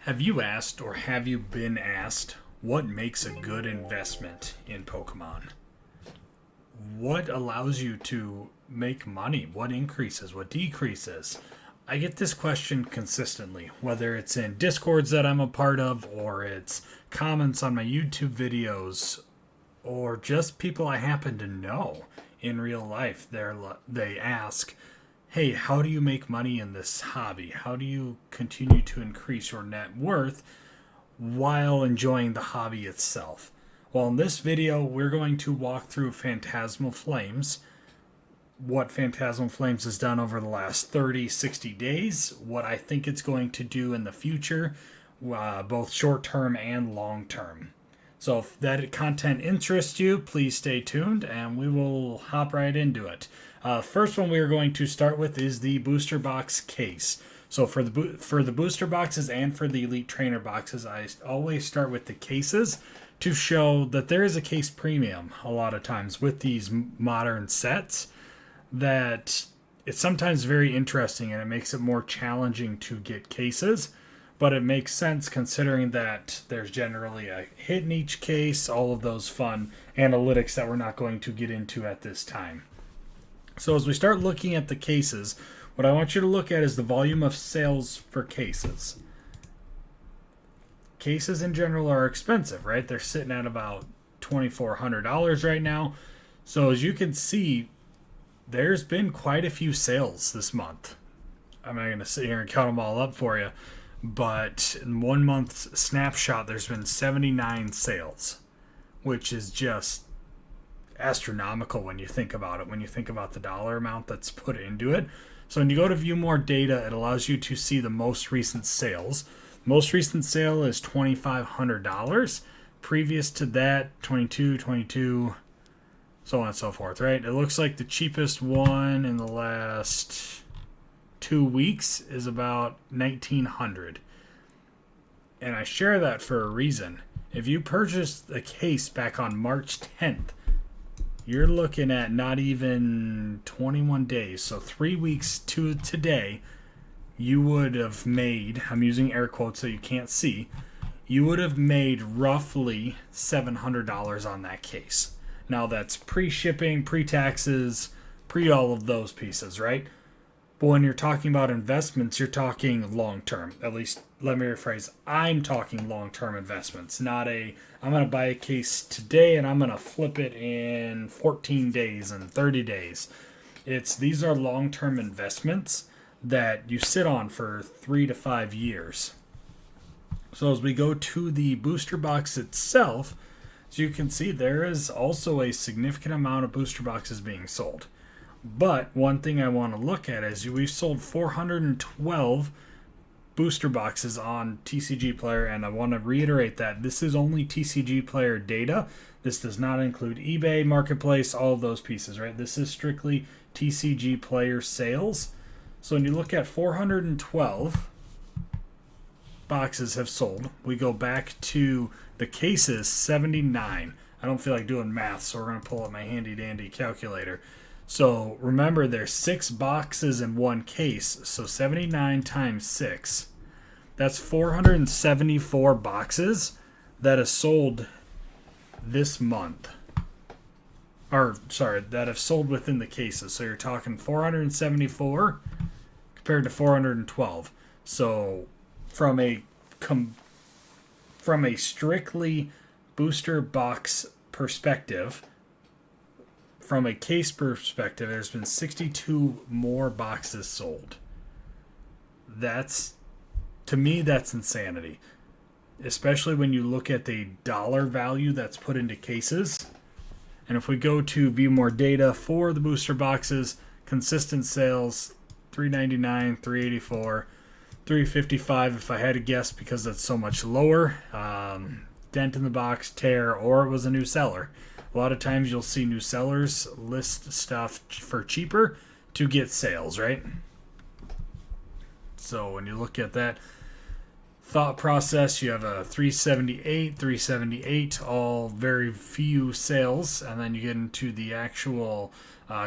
Have you asked or have you been asked what makes a good investment in Pokemon? What allows you to make money? What increases? What decreases? I get this question consistently, whether it's in Discords that I'm a part of, or it's comments on my YouTube videos, or just people I happen to know in real life. They ask, hey, how do you make money in this hobby? How do you continue to increase your net worth while enjoying the hobby itself? Well, in this video, we're going to walk through Phantasmal Flames, what Phantasmal Flames has done over the last 30, 60 days, what I think it's going to do in the future, both short term and long term. So if that content interests you, please stay tuned and we will hop right into it. First one we are going to start with is the booster box case. So for the booster boxes and for the elite trainer boxes, I always start with the cases to show that there is a case premium a lot of times with these modern sets, that it's sometimes very interesting and it makes it more challenging to get cases. But it makes sense considering that there's generally a hit in each case, all of those fun analytics that we're not going to get into at this time. So as we start looking at the cases, what I want you to look at is the volume of sales for cases. Cases in general are expensive, right? They're sitting at about $2,400 right now. So as you can see, there's been quite a few sales this month. I'm not going to sit here and count them all up for you. But in 1 month snapshot, there's been 79 sales, which is just astronomical when you think about it, when you think about the dollar amount that's put into it. So when you go to view more data, it allows you to see the most recent sales. Most recent sale is $2,500. Previous to that, 22, so on and so forth, right? It looks like the cheapest one in the last 2 weeks is about $1,900. And I share that for a reason. If you purchased a case back on March 10th, you're looking at not even 21 days. So 3 weeks to today, you would have made, I'm using air quotes so you can't see, you would have made roughly $700 on that case. Now that's pre-shipping, pre-taxes, pre-all of those pieces, right? But when you're talking about investments, you're talking long-term. At least, let me rephrase, I'm talking long-term investments, not I'm going to buy a case today and I'm going to flip it in 14 days and 30 days. These are long-term investments that you sit on for 3 to 5 years. So as we go to the booster box itself, as you can see, there is also a significant amount of booster boxes being sold. But one thing I want to look at is we've sold 412 booster boxes on TCG Player, and I want to reiterate that this is only TCG Player data. This does not include eBay, Marketplace, all of those pieces, right? This is strictly TCG Player sales. So when you look at 412 boxes have sold, we go back to the cases, 79. I don't feel like doing math, so we're going to pull up my handy dandy calculator. So remember, there's 6 boxes in one case, so 79 times 6. That's 474 boxes that are sold this month. That have sold within the cases. So you're talking 474 compared to 412. So from a strictly booster box perspective, from a case perspective, there's been 62 more boxes sold. To me, that's insanity. Especially when you look at the dollar value that's put into cases. And if we go to view more data for the booster boxes, consistent sales, $399, $384, $355 if I had to guess, because that's so much lower. Dent in the box, tear, or it was a new seller. A lot of times you'll see new sellers list stuff for cheaper to get sales, right? So when you look at that thought process, you have a 378, all very few sales, and then you get into the actual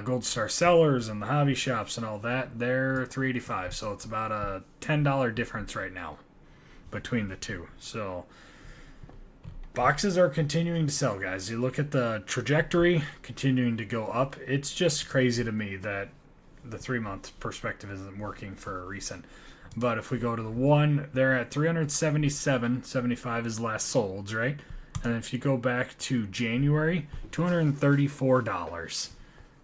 Gold Star sellers and the hobby shops and all that. They're $385, so it's about a $10 difference right now. between the two. So boxes are continuing to sell, guys. You look at the trajectory continuing to go up. It's just crazy to me that the 3-month perspective isn't working for a recent. But if we go to the one, they're at 377.75 is last sold, right? And if you go back to January, $234.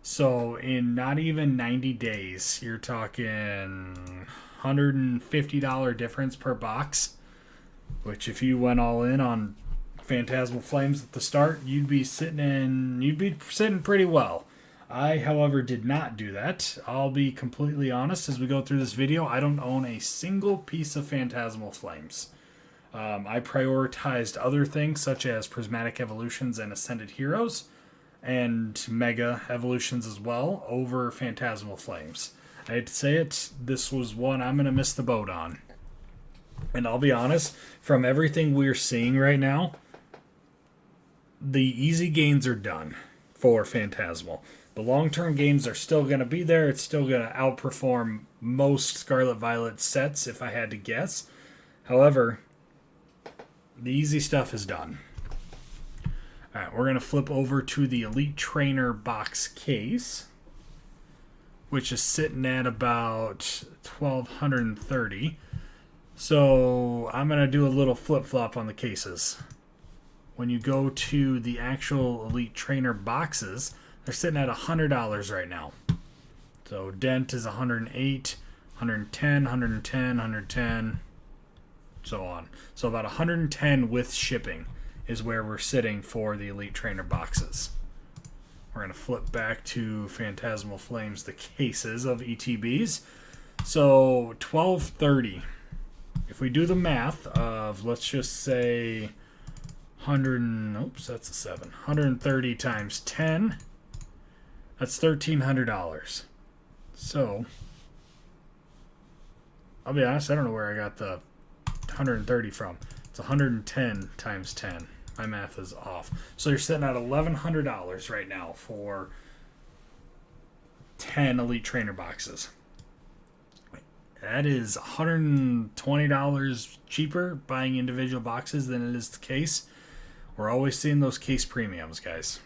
So in not even 90 days, you're talking $150 difference per box, which if you went all in on Phantasmal Flames at the start, you'd be sitting pretty well. I, however, did not do that. I'll be completely honest as we go through this video. I don't own a single piece of Phantasmal Flames. I prioritized other things such as Prismatic Evolutions and Ascended Heroes and Mega Evolutions as well over Phantasmal Flames. I hate to say it, this was one I'm going to miss the boat on. And I'll be honest, from everything we're seeing right now, the easy gains are done for Phantasmal. The long-term gains are still going to be there. It's still going to outperform most Scarlet Violet sets, if I had to guess. However, the easy stuff is done. All right, we're going to flip over to the Elite Trainer box case, which is sitting at about $1,230. So I'm going to do a little flip-flop on the cases. When you go to the actual Elite Trainer boxes, they're sitting at $100 right now. So Dent is 108, 110, 110, 110, so on. So about 110 with shipping is where we're sitting for the Elite Trainer boxes. We're going to flip back to Phantasmal Flames, the cases of ETBs. So $1,230. If we do the math of, let's just say 130 times 10, that's $1,300. So I'll be honest, I don't know where I got the 130 from. It's 110 times 10. My math is off. So you're sitting at $1,100 right now for 10 Elite Trainer boxes. That is $120 cheaper buying individual boxes than it is the case. We're always seeing those case premiums, guys.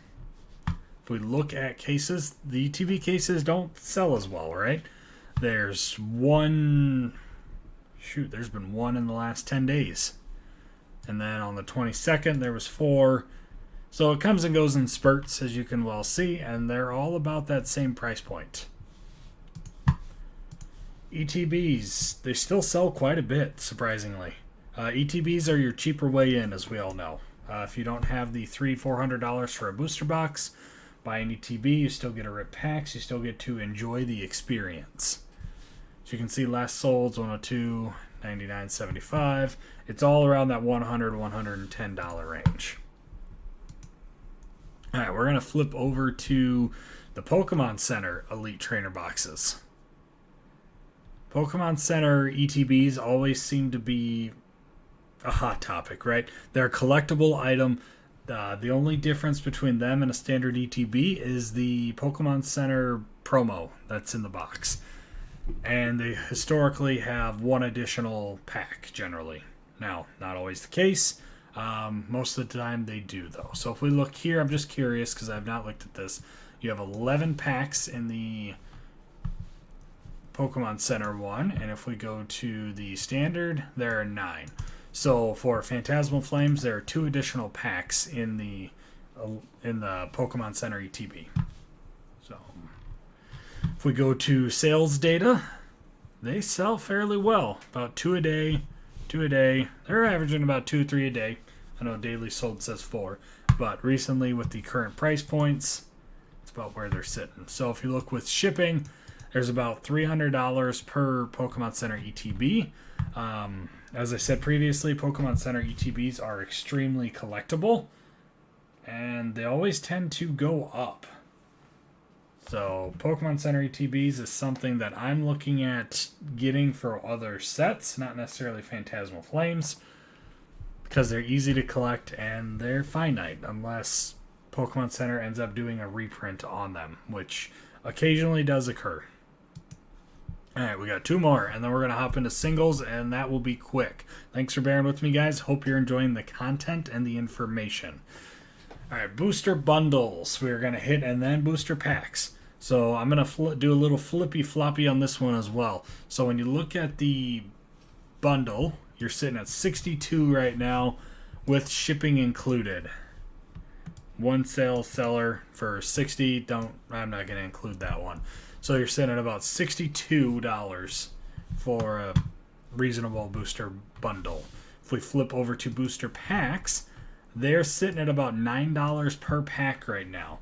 If we look at cases, the ETB cases don't sell as well, right? There's been one in the last 10 days. And then on the 22nd, there was 4. So it comes and goes in spurts, as you can well see, and they're all about that same price point. ETBs, they still sell quite a bit, surprisingly. ETBs are your cheaper way in, as we all know. If you don't have the $300-400 for a booster box, buy an ETB, you still get a rip packs, you still get to enjoy the experience. As you can see, last sold's 102, 99.75. It's all around that $100-110 range. All right, we're going to flip over to the Pokemon Center Elite Trainer boxes. Pokemon Center ETBs always seem to be a hot topic, right? They're a collectible item. The only difference between them and a standard ETB is the Pokemon Center promo that's in the box. And they historically have one additional pack, generally. Now, not always the case. Most of the time they do, though. So if we look here, I'm just curious because I've not looked at this. You have 11 packs in the Pokemon Center one. And if we go to the standard, there are 9. So for Phantasmal Flames, there are 2 additional packs in the Pokemon Center ETB. So if we go to sales data, they sell fairly well. About 2 a day. They're averaging about 2-3 a day. I know daily sold says 4, but recently with the current price points, it's about where they're sitting. So if you look with shipping, there's about $300 per Pokemon Center ETB. As I said previously, Pokemon Center ETBs are extremely collectible, and they always tend to go up. So Pokemon Center ETBs is something that I'm looking at getting for other sets, not necessarily Phantasmal Flames, because they're easy to collect and they're finite unless Pokemon Center ends up doing a reprint on them, which occasionally does occur. All right, we got 2 more, and then we're going to hop into singles, and that will be quick. Thanks for bearing with me, guys. Hope you're enjoying the content and the information. All right, booster bundles we're going to hit, and then booster packs. So I'm going to do a little flippy floppy on this one as well. So when you look at the bundle, you're sitting at 62 right now with shipping included. One seller for 60. I'm not going to include that one. So you're sitting at about $62 for a reasonable booster bundle. If we flip over to booster packs, they're sitting at about $9 per pack right now.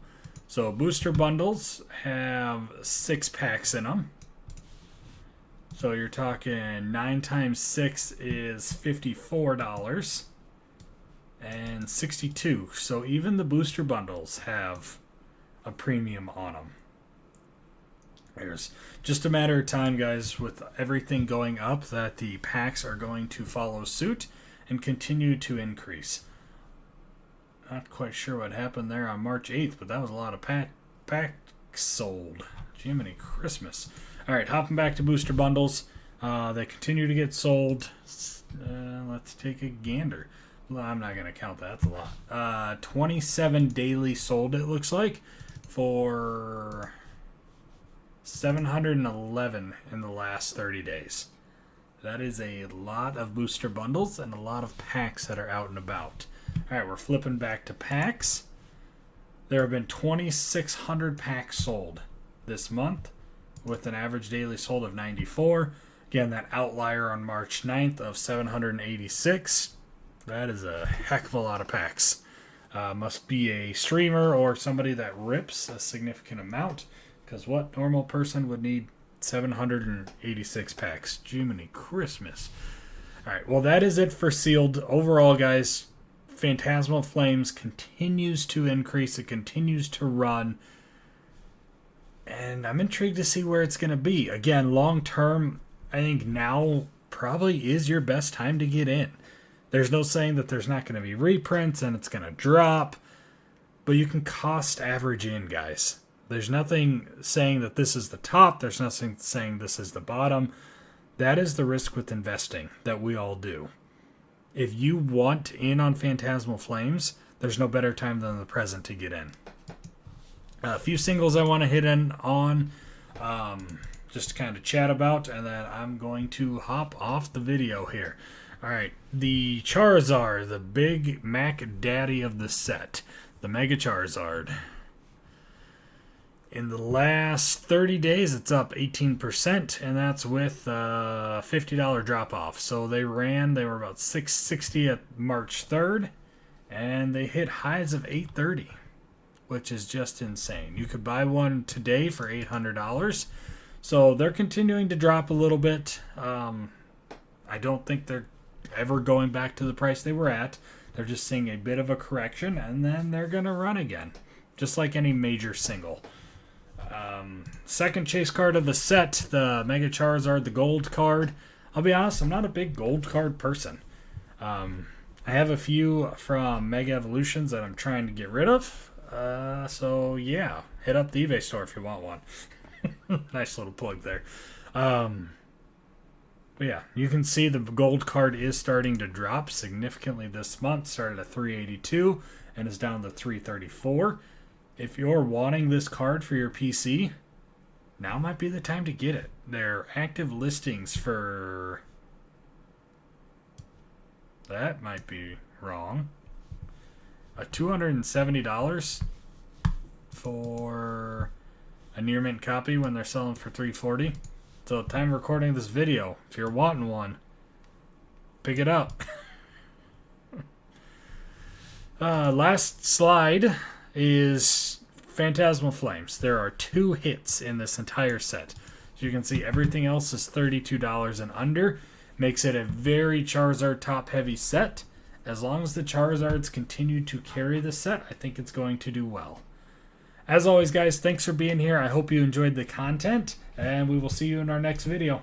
So booster bundles have 6 packs in them. So you're talking 9 times 6 is $54 and 62. So even the booster bundles have a premium on them. There's just a matter of time, guys, with everything going up, that the packs are going to follow suit and continue to increase. Not quite sure what happened there on March 8th, but that was a lot of packs sold. Jiminy Christmas. All right, hopping back to booster bundles. They continue to get sold. Let's take a gander. Well, I'm not going to count that. That's a lot. 27 daily sold, it looks like, for 711 in the last 30 days. That is a lot of booster bundles and a lot of packs that are out and about. All right, we're flipping back to packs. There have been 2,600 packs sold this month with an average daily sold of 94. Again, that outlier on March 9th of 786. That is a heck of a lot of packs. Must be a streamer or somebody that rips a significant amount. Because what normal person would need 786 packs? Jiminy Christmas. All right, well, that is it for sealed. Overall, guys, Phantasmal Flames continues to increase. It continues to run. And I'm intrigued to see where it's going to be. Again, long term, I think now probably is your best time to get in. There's no saying that there's not going to be reprints and it's going to drop. But you can cost average in, guys. There's nothing saying that this is the top. There's nothing saying this is the bottom. That is the risk with investing that we all do. If you want in on Phantasmal Flames, there's no better time than the present to get in. A few singles I want to hit in on, just to kind of chat about, and then I'm going to hop off the video here. All right, the Charizard, the big Mac Daddy of the set, the Mega Charizard. In the last 30 days, it's up 18%, and that's with a $50 drop-off. So they were about $660 at March 3rd, and they hit highs of $830, which is just insane. You could buy one today for $800. So they're continuing to drop a little bit. I don't think they're ever going back to the price they were at. They're just seeing a bit of a correction, and then they're going to run again, just like any major single. Second chase card of the set, the Mega Charizard, the gold card. I'll be honest, I'm not a big gold card person. I have a few from Mega Evolutions that I'm trying to get rid of. So yeah, hit up the eBay store if you want one. Nice little plug there. But yeah, you can see the gold card is starting to drop significantly this month. Started at 382 and is down to 334. If you're wanting this card for your PC, now might be the time to get it. There are active listings for... That might be wrong. $270 for a near mint copy when they're selling for $340. So at the time of recording this video, if you're wanting one, pick it up. Last slide is Phantasmal Flames. There are 2 hits in this entire set. As you can see, everything else is $32 and under. Makes it a very Charizard top-heavy set. As long as the Charizards continue to carry the set, I think it's going to do well. As always, guys, thanks for being here. I hope you enjoyed the content, and we will see you in our next video.